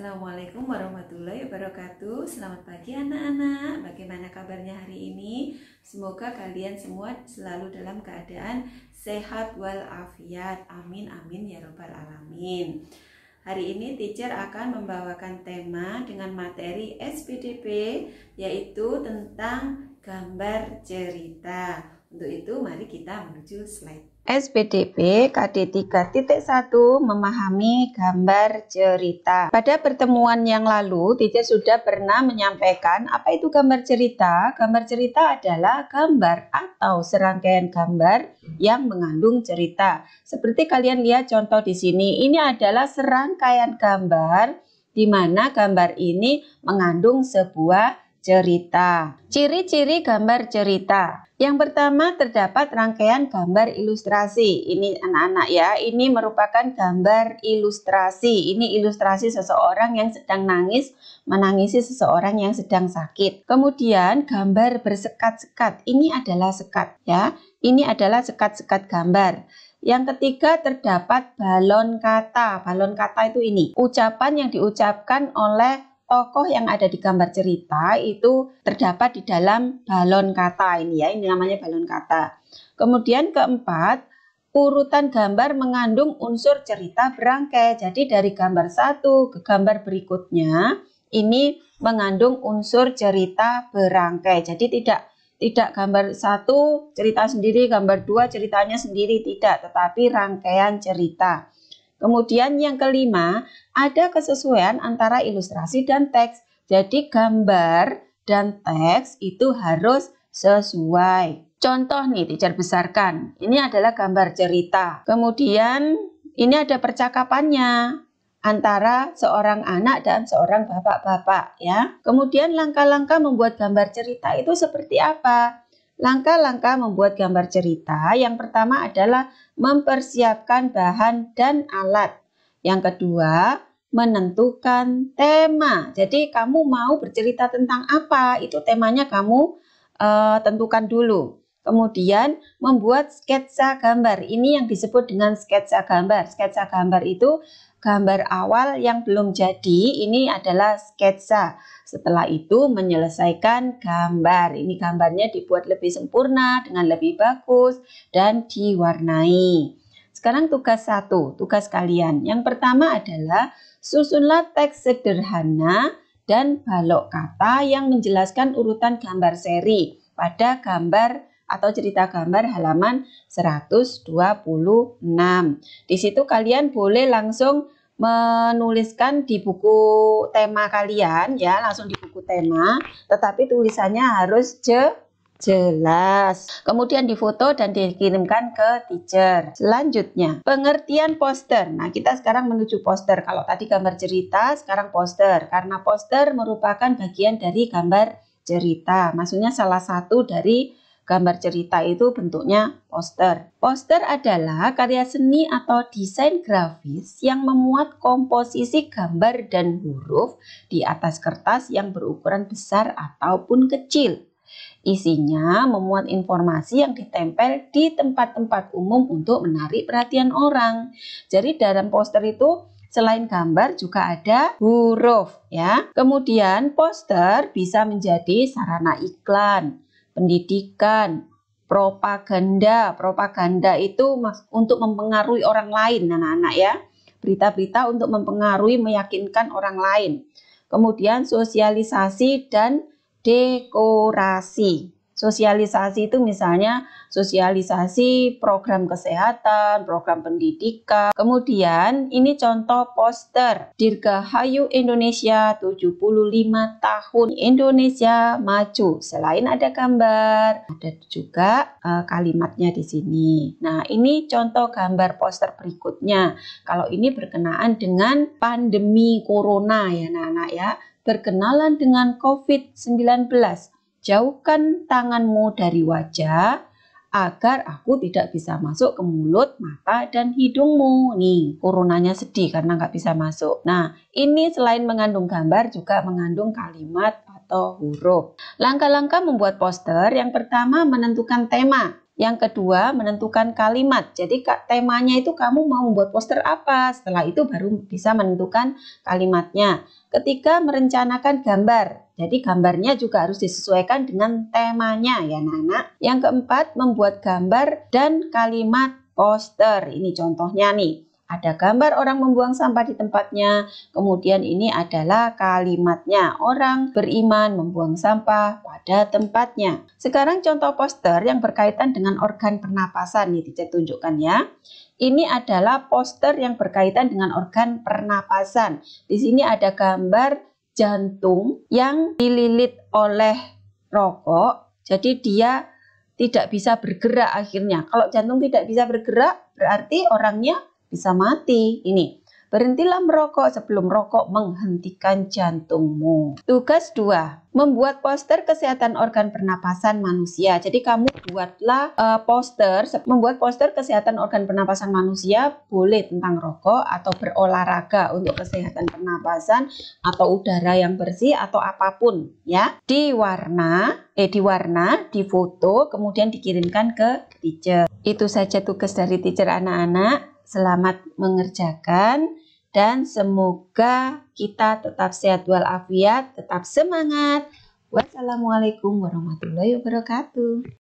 Assalamualaikum warahmatullahi wabarakatuh. Selamat pagi anak-anak. Bagaimana kabarnya hari ini? Semoga kalian semua selalu dalam keadaan sehat walafiat. Amin amin ya robbal alamin. Hari ini teacher akan membawakan tema dengan materi SPDP, yaitu tentang gambar cerita. Untuk itu mari kita menuju slide. SPDP KD 3.1 memahami gambar cerita. Pada pertemuan yang lalu, teacher sudah pernah menyampaikan apa itu gambar cerita. Gambar cerita adalah gambar atau serangkaian gambar yang mengandung cerita. Seperti kalian lihat contoh di sini, ini adalah serangkaian gambar di mana gambar ini mengandung sebuah cerita. Ciri-ciri gambar cerita. Yang pertama, terdapat rangkaian gambar ilustrasi. Ini anak-anak ya, ini merupakan gambar ilustrasi. Ini ilustrasi seseorang yang sedang nangis, menangisi seseorang yang sedang sakit. Kemudian gambar bersekat-sekat. Ini adalah sekat ya. Ini adalah sekat-sekat gambar. Yang ketiga, terdapat balon kata. Balon kata itu ini, ucapan yang diucapkan oleh tokoh yang ada di gambar cerita itu terdapat di dalam balon kata ini ya, ini namanya balon kata. Kemudian keempat, urutan gambar mengandung unsur cerita berangkai. Jadi dari gambar satu ke gambar berikutnya ini mengandung unsur cerita berangkai. Jadi tidak gambar satu cerita sendiri, gambar dua ceritanya sendiri, tidak, tetapi rangkaian cerita. Kemudian yang kelima, ada kesesuaian antara ilustrasi dan teks. Jadi gambar dan teks itu harus sesuai. Contoh nih, teacher besarkan. Ini adalah gambar cerita. Kemudian ini ada percakapannya antara seorang anak dan seorang bapak-bapak ya. Kemudian langkah-langkah membuat gambar cerita itu seperti apa? Langkah-langkah membuat gambar cerita yang pertama adalah mempersiapkan bahan dan alat. Yang kedua, menentukan tema. Jadi kamu mau bercerita tentang apa? Itu temanya kamu tentukan dulu. Kemudian membuat sketsa gambar. Ini yang disebut dengan sketsa gambar. Sketsa gambar itu gambar awal yang belum jadi, ini adalah sketsa. Setelah itu menyelesaikan gambar. Ini gambarnya dibuat lebih sempurna, dengan lebih bagus, dan diwarnai. Sekarang tugas satu, tugas kalian. Yang pertama adalah susunlah teks sederhana dan balok kata yang menjelaskan urutan gambar seri pada gambar atau cerita gambar halaman 126. Di situ kalian boleh langsung menuliskan di buku tema kalian ya, langsung di buku tema, tetapi tulisannya harus jelas. Kemudian difoto dan dikirimkan ke teacher. Selanjutnya, pengertian poster. Nah, kita sekarang menuju poster. Kalau tadi gambar cerita, sekarang poster. Karena poster merupakan bagian dari gambar cerita. Maksudnya salah satu dari gambar cerita itu bentuknya poster. Poster adalah karya seni atau desain grafis yang memuat komposisi gambar dan huruf di atas kertas yang berukuran besar ataupun kecil. Isinya memuat informasi yang ditempel di tempat-tempat umum untuk menarik perhatian orang. Jadi dalam poster itu selain gambar juga ada huruf ya. Kemudian poster bisa menjadi sarana iklan, pendidikan, propaganda. Propaganda itu untuk mempengaruhi orang lain, anak-anak ya. Berita-berita untuk mempengaruhi, meyakinkan orang lain. Kemudian sosialisasi dan dekorasi. Sosialisasi itu misalnya sosialisasi program kesehatan, program pendidikan. Kemudian ini contoh poster Dirgahayu Indonesia 75 tahun Indonesia maju. Selain ada gambar, ada juga kalimatnya di sini. Nah, ini contoh gambar poster berikutnya. Kalau ini berkenaan dengan pandemi corona ya anak-anak ya. Berkenalan dengan COVID-19. Jauhkan tanganmu dari wajah agar aku tidak bisa masuk ke mulut, mata, dan hidungmu. Nih, coronanya sedih karena nggak bisa masuk. Nah, ini selain mengandung gambar juga mengandung kalimat atau huruf. Langkah-langkah membuat poster, yang pertama menentukan tema. Yang kedua, menentukan kalimat. Jadi temanya itu kamu mau membuat poster apa. Setelah itu baru bisa menentukan kalimatnya. Ketiga, merencanakan gambar. Jadi gambarnya juga harus disesuaikan dengan temanya ya anak-anak. Yang keempat, membuat gambar dan kalimat poster. Ini contohnya nih. Ada gambar orang membuang sampah di tempatnya. Kemudian ini adalah kalimatnya. Orang beriman membuang sampah pada tempatnya. Sekarang contoh poster yang berkaitan dengan organ pernapasan. Nih teacher tunjukkan ya. Ini adalah poster yang berkaitan dengan organ pernapasan. Di sini ada gambar jantung yang dililit oleh rokok. Jadi dia tidak bisa bergerak akhirnya. Kalau jantung tidak bisa bergerak, berarti orangnya bisa mati. Ini, berhentilah merokok sebelum rokok menghentikan jantungmu. Tugas 2, membuat poster kesehatan organ pernapasan manusia. Jadi kamu buatlah membuat poster kesehatan organ pernapasan manusia, boleh tentang rokok atau berolahraga untuk kesehatan pernapasan atau udara yang bersih atau apapun ya. Diwarna, difoto, kemudian dikirimkan ke teacher. Itu saja tugas dari teacher anak-anak. Selamat mengerjakan dan semoga kita tetap sehat walafiat, tetap semangat. Wassalamualaikum warahmatullahi wabarakatuh.